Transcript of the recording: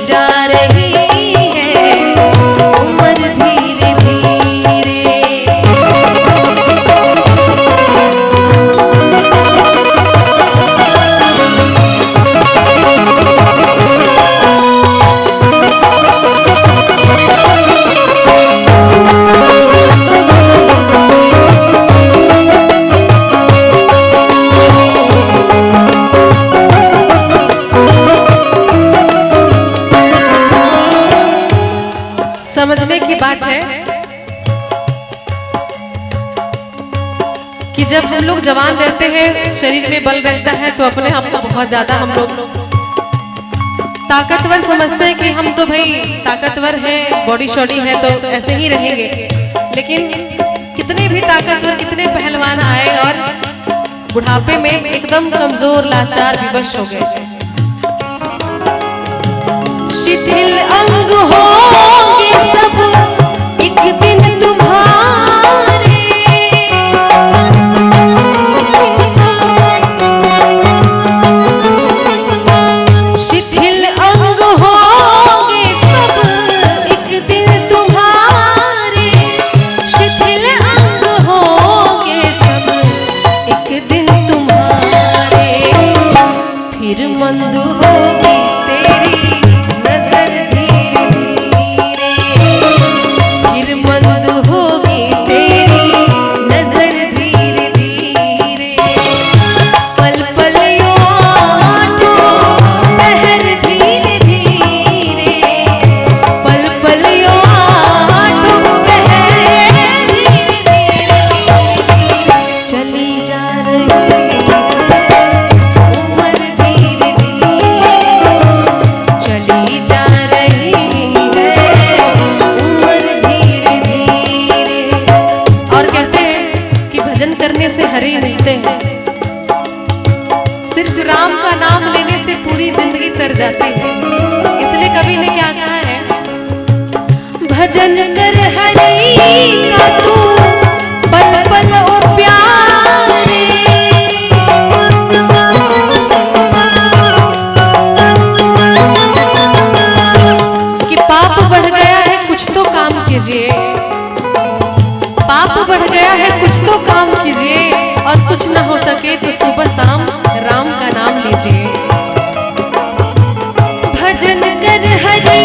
जा रही है उम्र धीरे धीरे। समझने की बात है कि जब हम लोग जवान रहते हैं, शरीर में बल रहता है, तो अपने आप को बहुत ज्यादा हम लोग ताकतवर समझते हैं कि हम तो भाई ताकतवर हैं, बॉडी शॉडी है तो ऐसे ही रहेंगे। लेकिन कितने भी ताकतवर, कितने पहलवान आए और बुढ़ापे में एकदम कमजोर, लाचार, विवश हो गए। शिथिल अंग होंगे सब एक दिन तुम्हारे, शिथिल अंग होंगे सब एक दिन तुम्हारे, शिथिल अंग होंगे सब एक दिन तुम्हारे, फिर मंद होगी तेरी नजर धीरे धीरे, फिर मंद होगी तेरी नजर धीरे धीरे, पल पल आंखों पहर धीरे धीरे, पल पल आंखों पहर धीरे धीरे, चली जा रही उम्र धीरे धीरे, चली जा रही है उम्र धीरे धीरे। और कहते हैं कि भजन करने से हरि मिलते हैं, सिर्फ राम का नाम लेने से पूरी जिंदगी तर जाती है। इसलिए कवि ने क्या कहा है, भजन कर हरि का तू पल पल ओ प्यारे, कि पाप बढ़ गया है कुछ तो काम कीजिए, पाप बढ़ गया है कुछ तो काम कीजिए, और कुछ ना हो सके तो सुबह शाम राम का नाम लीजिए। भजन कर हरि